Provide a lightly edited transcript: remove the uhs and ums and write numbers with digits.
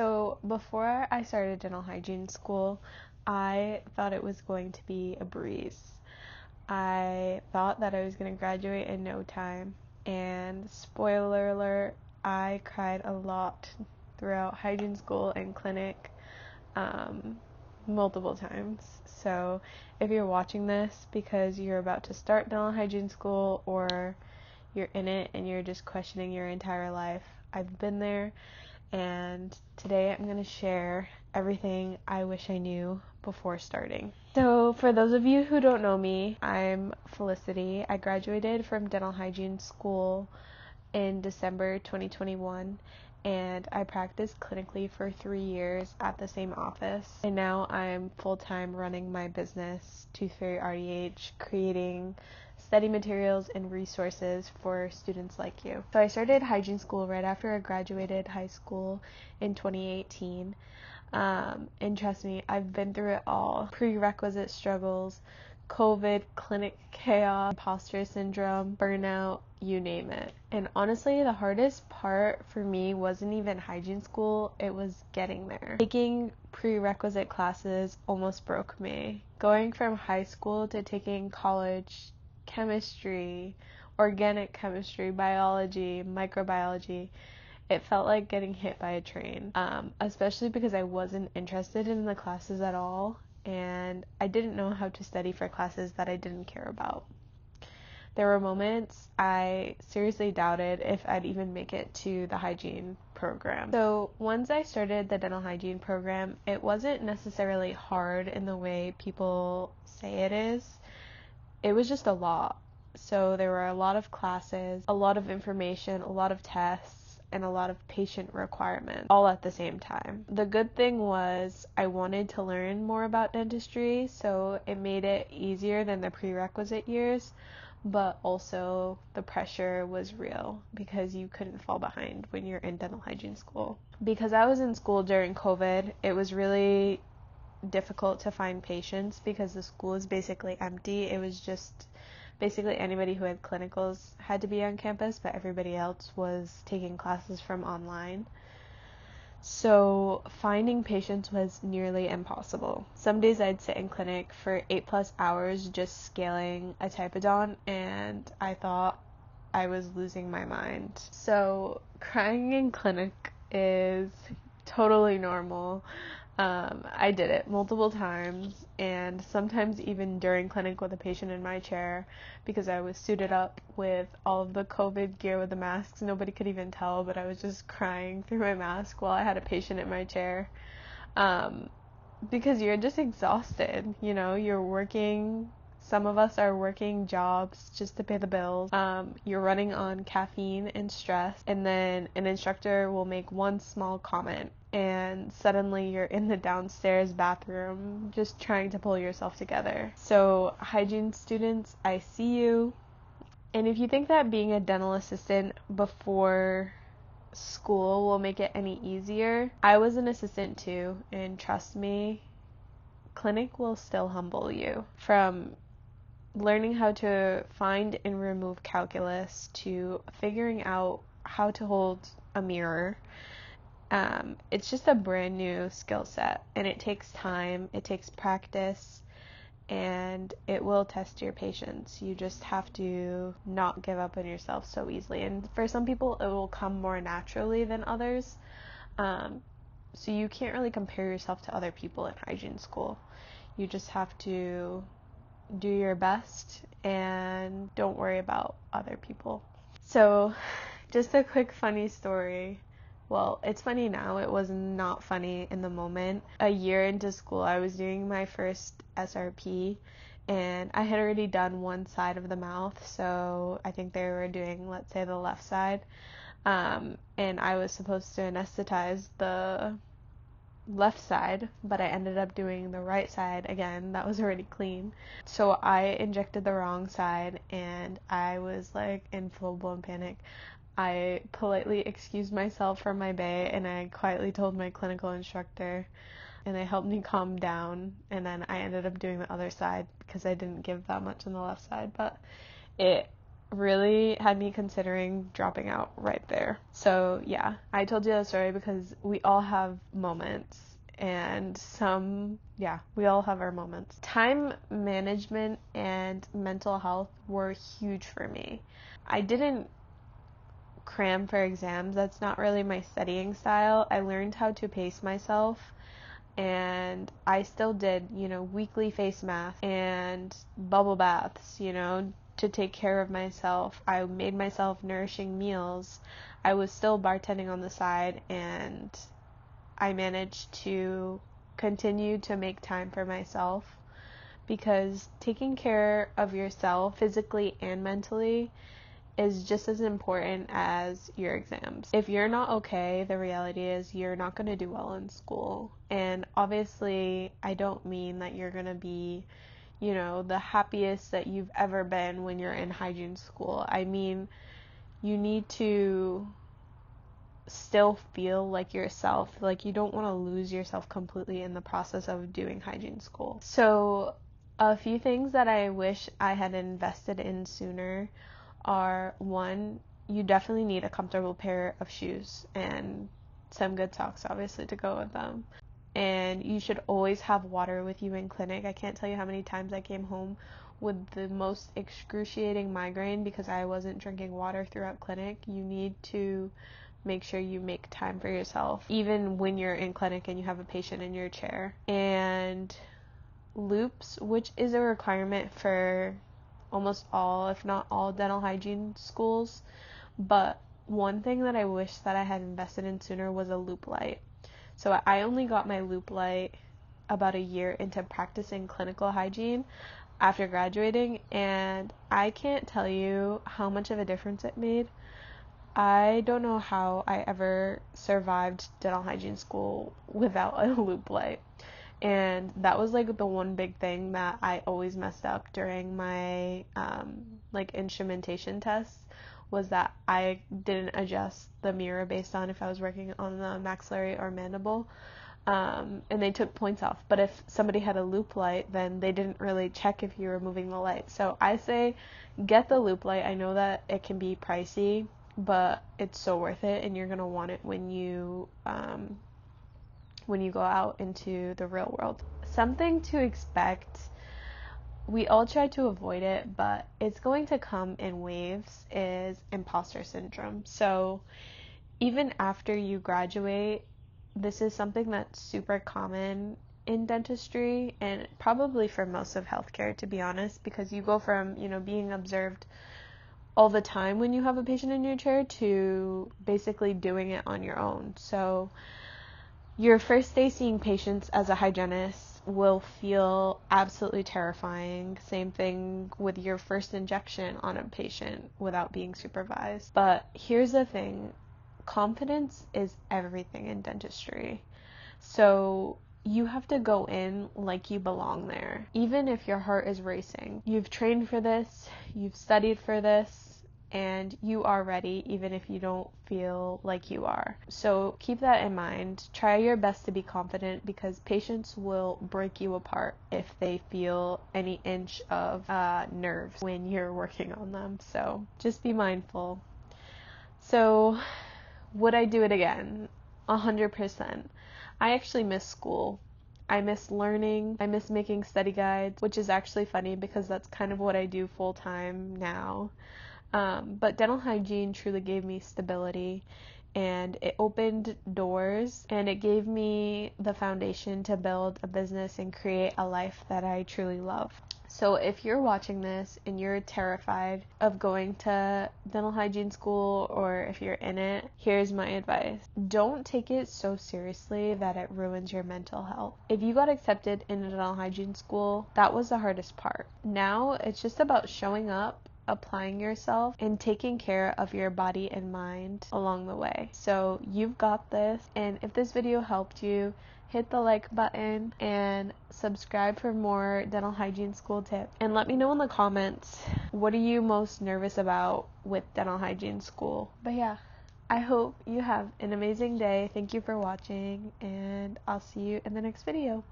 So before I started dental hygiene school, I thought it was going to be a breeze. I thought that I was going to graduate in no time, and spoiler alert, I cried a lot throughout hygiene school and clinic, multiple times. So if you're watching this because you're about to start dental hygiene school, or you're in it and you're just questioning your entire life, I've been there. And today I'm going to share everything I wish I knew before starting. So for those of you who don't know me, I'm Felicity. I graduated from dental hygiene school in December 2021, and I practiced clinically for 3 years at the same office. And now I'm full-time running my business, Tooth Fairy RDH, creating study materials and resources for students like you. So I started hygiene school right after I graduated high school in 2018. And trust me, I've been through it all. Prerequisite struggles, COVID, clinic chaos, imposter syndrome, burnout, you name it. And honestly, the hardest part for me wasn't even hygiene school, it was getting there. Taking prerequisite classes almost broke me. Going from high school to taking college chemistry, organic chemistry, biology, microbiology, it felt like getting hit by a train, especially because I wasn't interested in the classes at all, and I didn't know how to study for classes that I didn't care about. There were moments I seriously doubted if I'd even make it to the hygiene program. So once I started the dental hygiene program, it wasn't necessarily hard in the way people say it is. It was just a lot. So there were a lot of classes, a lot of information, a lot of tests, and a lot of patient requirements all at the same time. The good thing was I wanted to learn more about dentistry, so it made it easier than the prerequisite years, but also the pressure was real because you couldn't fall behind when you're in dental hygiene school. Because I was in school during COVID, it was really difficult to find patients because the school is basically empty. It was just basically anybody who had clinicals had to be on campus, but everybody else was taking classes from online. So finding patients was nearly impossible. Some days I'd sit in clinic for 8+ hours just scaling a typodont, and I thought I was losing my mind. So crying in clinic is totally normal. I did it multiple times, and sometimes even during clinic with a patient in my chair, because I was suited up with all of the COVID gear with the masks. Nobody could even tell, but I was just crying through my mask while I had a patient in my chair, because you're just exhausted. You're working. Some of us are working jobs just to pay the bills. You're running on caffeine and stress, and then an instructor will make one small comment, and suddenly you're in the downstairs bathroom just trying to pull yourself together. So hygiene students, I see you. And if you think that being a dental assistant before school will make it any easier, I was an assistant too, and trust me, clinic will still humble you. From learning how to find and remove calculus to figuring out how to hold a mirror, it's just a brand new skill set, and it takes time, it takes practice, and it will test your patience. You just have to not give up on yourself so easily, and for some people it will come more naturally than others, so you can't really compare yourself to other people in hygiene school. You just have to do your best and don't worry about other people. So just a quick funny story. Well, it's funny now. It was not funny in the moment. A year into school, I was doing my first SRP, and I had already done one side of the mouth, so I think they were doing, let's say, the left side, and I was supposed to anesthetize the left side, but I ended up doing the right side again. That was already clean. So I injected the wrong side, and I was like in full-blown panic. I politely excused myself from my bay, and I quietly told my clinical instructor, and they helped me calm down, and then I ended up doing the other side because I didn't give that much on the left side, but it really had me considering dropping out right there. So yeah, I told you that story because we all have moments, and we all have our moments. Time management and mental health were huge for me. I didn't cram for exams. That's not really my studying style. I learned how to pace myself, and I still did, weekly face masks and bubble baths, to take care of myself. I made myself nourishing meals. I was still bartending on the side, and I managed to continue to make time for myself, because taking care of yourself physically and mentally is just as important as your exams. If you're not okay, the reality is you're not going to do well in school. And obviously, I don't mean that you're going to be, the happiest that you've ever been when you're in hygiene school. I mean, you need to still feel like yourself. Like, you don't want to lose yourself completely in the process of doing hygiene school. So, a few things that I wish I had invested in sooner are: one, you definitely need a comfortable pair of shoes and some good socks, obviously, to go with them. And you should always have water with you in clinic. I can't tell you how many times I came home with the most excruciating migraine because I wasn't drinking water throughout clinic. You need to make sure you make time for yourself, even when you're in clinic and you have a patient in your chair. And loops, which is a requirement for almost all, if not all, dental hygiene schools. But one thing that I wish that I had invested in sooner was a loop light. So I only got my loop light about a year into practicing clinical hygiene after graduating, and I can't tell you how much of a difference it made. I don't know how I ever survived dental hygiene school without a loop light. And that was like the one big thing that I always messed up during my instrumentation tests, was that I didn't adjust the mirror based on if I was working on the maxillary or mandible, and they took points off. But if somebody had a loop light, then they didn't really check if you were moving the light. So I say get the loop light. I know that it can be pricey, but it's so worth it, and you're gonna want it when you go out into the real world. Something to expect, we all try to avoid it, but it's going to come in waves, is imposter syndrome. So even after you graduate, this is something that's super common in dentistry, and probably for most of healthcare, to be honest, because you go from, being observed all the time when you have a patient in your chair to basically doing it on your own. So your first day seeing patients as a hygienist will feel absolutely terrifying. Same thing with your first injection on a patient without being supervised. But here's the thing, confidence is everything in dentistry. So you have to go in like you belong there, even if your heart is racing. You've trained for this, you've studied for this, and you are ready even if you don't feel like you are. So keep that in mind. Try your best to be confident, because patients will break you apart if they feel any inch of nerves when you're working on them. So just be mindful. So would I do it again? 100%. I actually miss school. I miss learning. I miss making study guides, which is actually funny because that's kind of what I do full time now. But dental hygiene truly gave me stability, and it opened doors, and it gave me the foundation to build a business and create a life that I truly love. So if you're watching this and you're terrified of going to dental hygiene school, or if you're in it, here's my advice. Don't take it so seriously that it ruins your mental health. If you got accepted into dental hygiene school, that was the hardest part. Now it's just about showing up, applying yourself, and taking care of your body and mind along the way. So you've got this, and if this video helped you, hit the like button and subscribe for more dental hygiene school tips. And let me know in the comments, what are you most nervous about with dental hygiene school? But yeah, I hope you have an amazing day. Thank you for watching, and I'll see you in the next video.